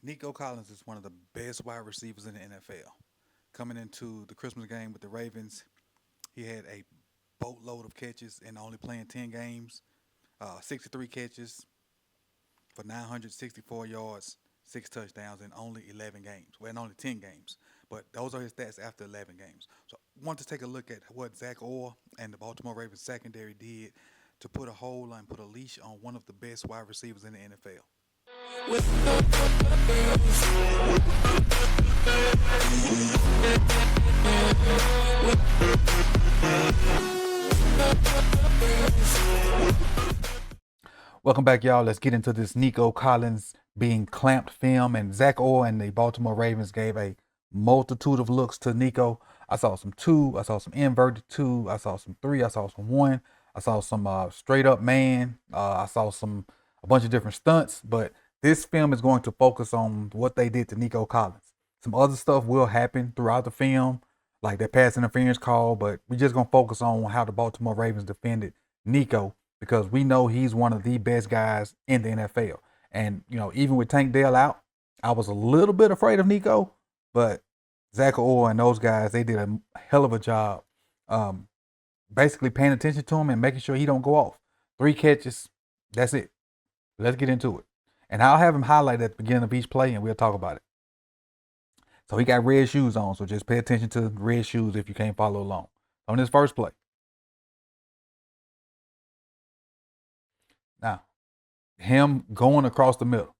Nico Collins is one of the best wide receivers in the NFL. Coming into the Christmas game with the Ravens, he had a boatload of catches and only playing 10 games, 63 catches for 964 yards, six touchdowns in only 11 games. Well, in only 10 games. But those are his stats after 11 games. So I want to take a look at what Zach Orr and the Baltimore Ravens secondary did to put a hold on, put a leash on one of the best wide receivers in the NFL. Welcome back, y'all. Let's get into this Nico Collins being clamped film. And Zach Orr and the Baltimore Ravens gave a multitude of looks to Nico. I saw some two, I saw some inverted two, I saw some three, I saw some one, I saw some straight up man, I saw a bunch of different stunts. But this film is going to focus on what they did to Nico Collins. Some other stuff will happen throughout the film, like that pass interference call, but we're just gonna focus on how the Baltimore Ravens defended Nico because we know he's one of the best guys in the NFL. And, even with Tank Dell out, I was a little bit afraid of Nico, but Zach Orr and those guys, they did a hell of a job um, basically paying attention to him and making sure he don't go off. Three catches, that's it. Let's get into it. And I'll have him highlight at the beginning of each play and we'll talk about it. So he got red shoes on, so just pay attention to red shoes if you can't follow along. On this first play. Now, him going across the middle.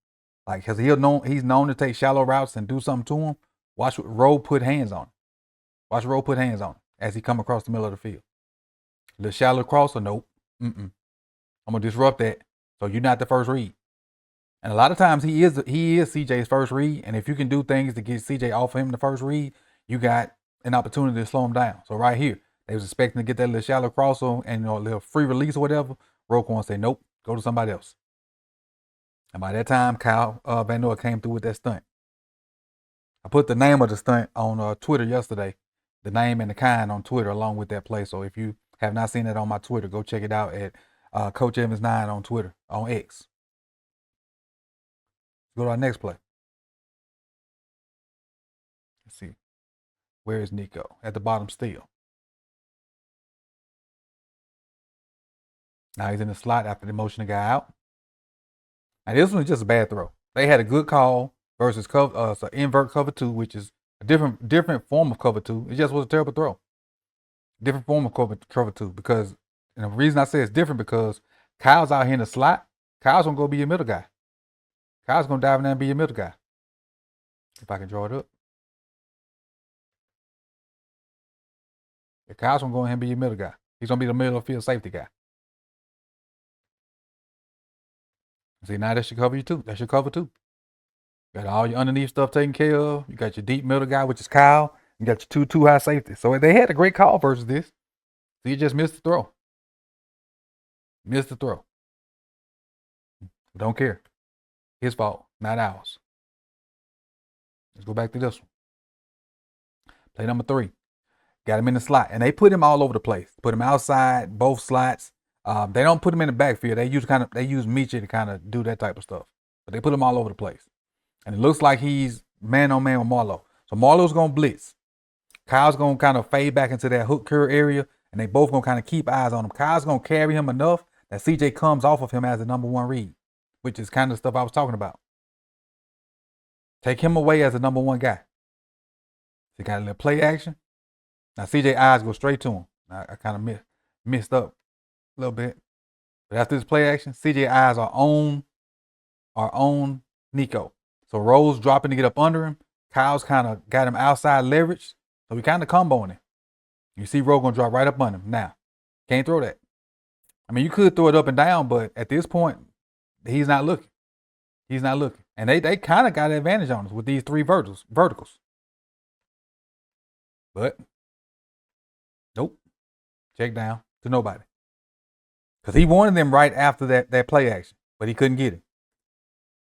Like, because he's known to take shallow routes and do something to him. Watch Rowe put hands on him. Watch Rowe put hands on him as he come across the middle of the field. The shallow crosser, nope. I'm going to disrupt that. So you're not the first read. And a lot of times he is CJ's first read. And if you can do things to get CJ off of him the first read, you got an opportunity to slow him down. So right here, they was expecting to get that little shallow crosser and a little free release or whatever. Roquan say, nope, go to somebody else. And by that time, Kyle Van Noy came through with that stunt. I put the name of the stunt on Twitter yesterday, the name and the kind on Twitter along with that play. So if you have not seen it on my Twitter, go check it out at Coach Evans 9 on Twitter, on X. Let's go to our next play. Let's see. Where is Nico? At the bottom still. Now he's in the slot after they motion the guy out. Now this one was just a bad throw. They had a good call versus invert cover two, which is a different form of cover two. It just was a terrible throw. Different form of cover two because, and the reason I say it's different because Kyle's out here in the slot. Kyle's gonna go be your middle guy. Kyle's gonna dive in there and be your middle guy. If I can draw it up. Kyle's gonna go ahead and be your middle guy. He's gonna be the middle of the field safety guy. See, now that should cover you too. That should cover too. You got all your underneath stuff taken care of. You got your deep middle guy, which is Kyle. You got your two high safety. So they had a great call versus this. So you just missed the throw. Missed the throw. Don't care. His fault, not ours. Let's go back to this one. Play number 3. Got him in the slot. And they put him all over the place. Put him outside, both slots. They don't put him in the backfield. They use Michi to kind of do that type of stuff. But they put him all over the place. And it looks like he's man-on-man with Marlowe. So Marlowe's going to blitz. Kyle's going to kind of fade back into that hook curl area. And they both going to kind of keep eyes on him. Kyle's going to carry him enough that CJ comes off of him as the number 1 read. Which is kind of the stuff I was talking about. Take him away as the number 1 guy. So got a little play action. Now CJ eyes go straight to him. I kind of missed up a little bit. But after this play action, CJ eyes are on Nico. So Rose dropping to get up under him. Kyle's kind of got him outside leverage. So we kind of comboing him. You see Rose going to drop right up on him. Now, can't throw that. I mean, you could throw it up and down, but at this point, he's not looking. He's not looking. And they kind of got an advantage on us with these 3 verticals. But, nope. Check down to nobody. Because he wanted them right after that play action, but he couldn't get it.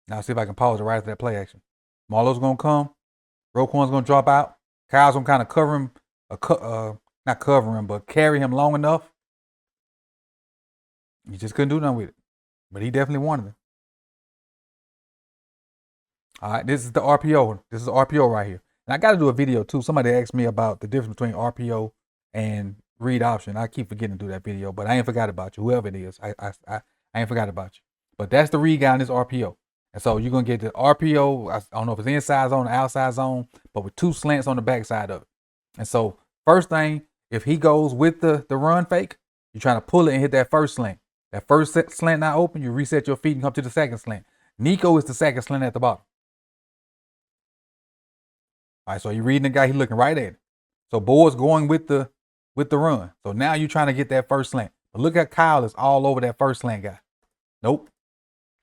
Now, see if I can pause it right after that play action. Marlowe's going to come. Roquan's going to drop out. Kyle's going to kind of cover him, not cover him, but carry him long enough. He just couldn't do nothing with it. But he definitely wanted it. All right, this is the RPO. This is RPO right here. And I got to do a video too. Somebody asked me about the difference between RPO and read option. I keep forgetting to do that video, but I ain't forgot about you. Whoever it is, I ain't forgot about you. But that's the read guy in this RPO. And so you're going to get the RPO. I don't know if it's inside zone or outside zone, but with 2 slants on the backside of it. And so first thing, if he goes with the run fake, you're trying to pull it and hit that first slant. That first slant not open, you reset your feet and come to the second slant. Nico is the second slant at the bottom. All right, so you're reading the guy, he's looking right at it. So Boyd's going with the run. So now you're trying to get that first slant. But look at Kyle is all over that first slant guy. Nope.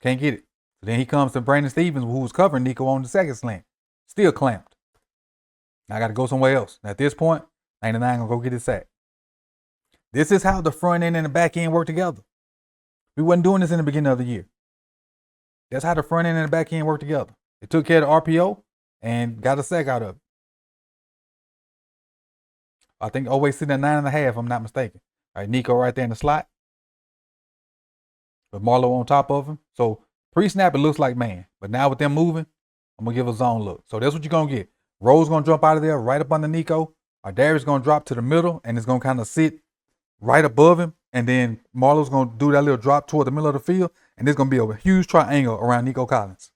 Can't get it. So then he comes to Brandon Stevens, who was covering Nico on the second slant. Still clamped. Now I got to go somewhere else. Now at this point, 99 going to go get his sack. This is how the front end and the back end work together. We wasn't doing this in the beginning of the year. That's how the front end and the back end work together. They took care of the RPO and got a sack out of it. I think always sitting at 9.5, if I'm not mistaken. All right, Nico right there in the slot. With Marlowe on top of him. So pre-snap, it looks like man. But now with them moving, I'm going to give a zone look. So that's what you're going to get. Rose going to jump out of there right up under Nico. Darius going to drop to the middle, and it's going to kind of sit right above him. And then Marlowe's going to do that little drop toward the middle of the field. And there's going to be a huge triangle around Nico Collins.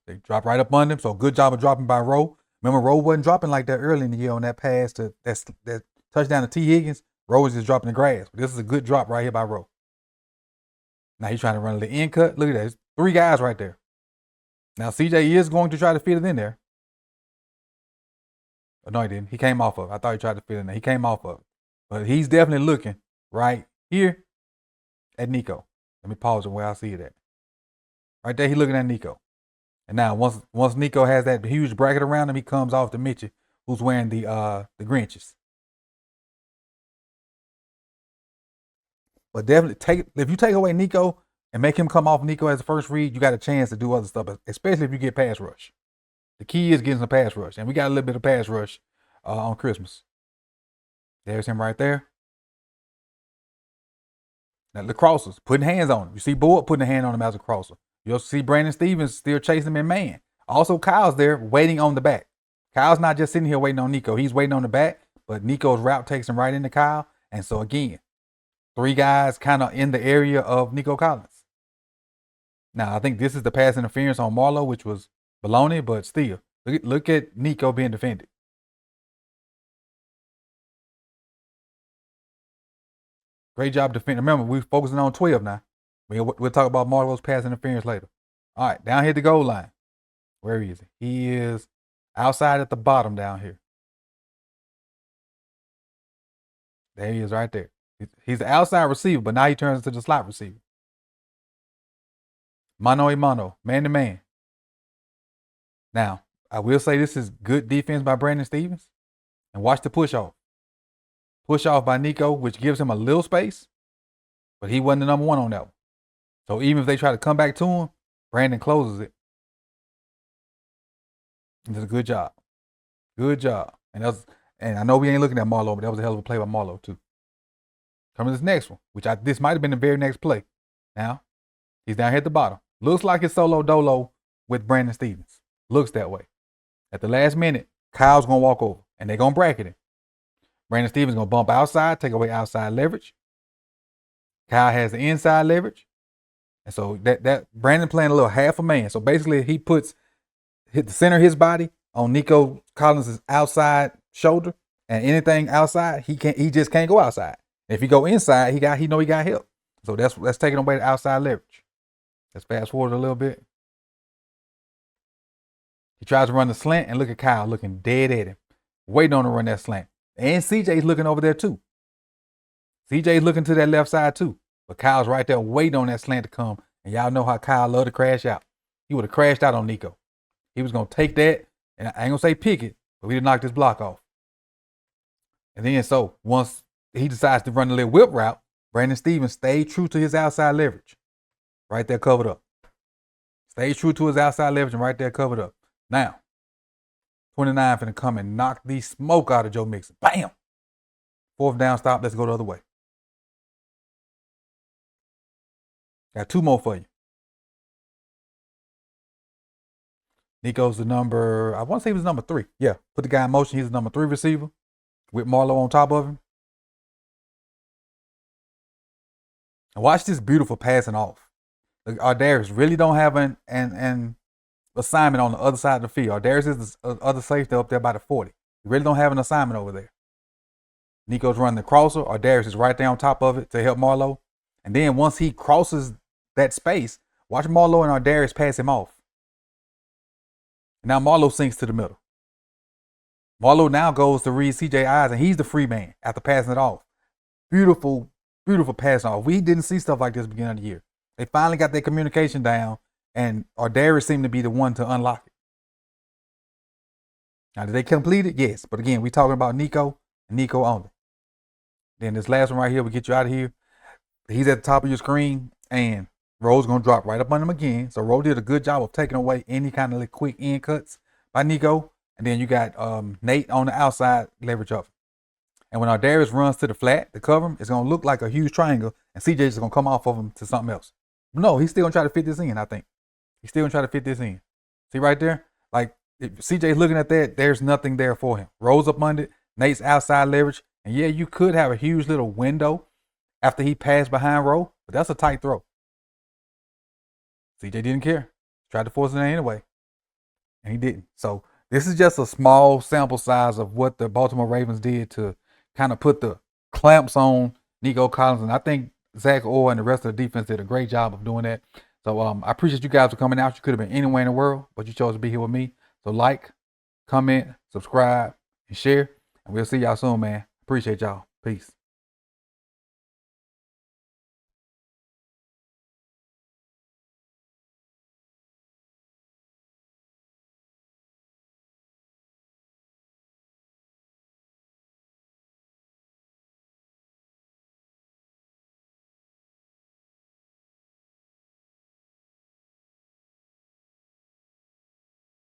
They drop right up under him. So good job of dropping by Rowe. Remember, Rowe wasn't dropping like that early in the year on that pass to that touchdown to T. Higgins. Rowe was just dropping the grass. But this is a good drop right here by Rowe. Now he's trying to run a little end cut. Look at that. There's 3 guys right there. Now CJ is going to try to fit it in there. Oh, no, he didn't. He came off of it. I thought he tried to fit it in there. He came off of it. But he's definitely looking right here at Nico. Let me pause it where I see it at. Right there, he's looking at Nico. And now once Nico has that huge bracket around him, he comes off to Mitchell, who's wearing the Grinches. But definitely if you take away Nico and make him come off Nico as the first read, you got a chance to do other stuff, especially if you get pass rush. The key is getting some pass rush, and we got a little bit of pass rush on Christmas. There's him right there. Now the crossers, putting hands on him. You see Boyd putting a hand on him as a crosser. You'll see Brandon Stevens still chasing him in man. Also, Kyle's there waiting on the back. Kyle's not just sitting here waiting on Nico. He's waiting on the back, but Nico's route takes him right into Kyle. And so again, 3 guys kind of in the area of Nico Collins. Now, I think this is the pass interference on Marlowe, which was baloney, but still, look at Nico being defended. Great job defending. Remember, we're focusing on 12 now. We'll talk about Marlowe's pass interference later. All right, down here at the goal line. Where is he? He is outside at the bottom down here. There he is right there. He's the outside receiver, but now he turns into the slot receiver. Mano a mano, man to man. Now, I will say this is good defense by Brandon Stevens. And watch the push off. Push off by Nico, which gives him a little space, but he wasn't the number 1 on that one. So even if they try to come back to him, Brandon closes it. He does a good job. Good job. And I know we ain't looking at Marlowe, but that was a hell of a play by Marlowe too. Coming to this next one, this might have been the very next play. Now, he's down here at the bottom. Looks like it's solo dolo with Brandon Stevens. Looks that way. At the last minute, Kyle's going to walk over, and they're going to bracket him. Brandon Stevens going to bump outside, take away outside leverage. Kyle has the inside leverage. And so that Brandon playing a little half a man. So basically, he hit the center of his body on Nico Collins' outside shoulder, and anything outside, he just can't go outside. If he go inside, he got help. So that's taking away the outside leverage. Let's fast forward a little bit. He tries to run the slant, and look at Kyle looking dead at him, waiting on to run that slant. And CJ's looking over there too. CJ's looking to that left side too. But Kyle's right there waiting on that slant to come. And y'all know how Kyle loved to crash out. He would have crashed out on Nico. He was going to take that, and I ain't going to say pick it, but we did knock this block off. And then so once he decides to run the little whip route, Brandon Stevens stayed true to his outside leverage. Right there covered up. Stayed true to his outside leverage and right there covered up. Now, 29 finna come and knock the smoke out of Joe Mixon. Bam! 4th down stop. Let's go the other way. Got 2 more for you. Nico's the number, I want to say he was number 3. Yeah, put the guy in motion. He's the number 3 receiver with Marlowe on top of him. And watch this beautiful passing off. Darius really don't have an assignment on the other side of the field. Darius is the other safety up there by the 40. You really don't have an assignment over there. Nico's running the crosser, or Darius is right there on top of it to help Marlowe. And then once he crosses that space, watch Marlowe and Darius pass him off. Now Marlowe sinks to the middle. Marlowe now goes to read CJ eyes, and he's the free man after passing it off. Beautiful, beautiful passing off. We didn't see stuff like this beginning of the year. They finally got their communication down, and Darius seemed to be the one to unlock it. Now, did they complete it? Yes. But again, we're talking about Nico and Nico only. Then this last one right here, we get you out of here. He's at the top of your screen, and Rowe's going to drop right up on him again. So Rowe did a good job of taking away any kind of quick end cuts by Nico. And then you got Nate on the outside, leverage up. And when Darius runs to the flat to cover him, it's going to look like a huge triangle, and CJ is going to come off of him to something else. No, he's still going to try to fit this in, I think. He's still going to try to fit this in. See right there? Like, if CJ's looking at that, there's nothing there for him. Rolls up under it, Nate's outside leverage. And yeah, you could have a huge little window after he passed behind Rowe, but that's a tight throw. CJ didn't care. Tried to force it in anyway, and he didn't. So this is just a small sample size of what the Baltimore Ravens did to kind of put the clamps on Nico Collins. And I think Zach Orr and the rest of the defense did a great job of doing that. So I appreciate you guys for coming out. You could have been anywhere in the world, but you chose to be here with me. So like, comment, subscribe, and share. And we'll see y'all soon, man. Appreciate y'all. Peace.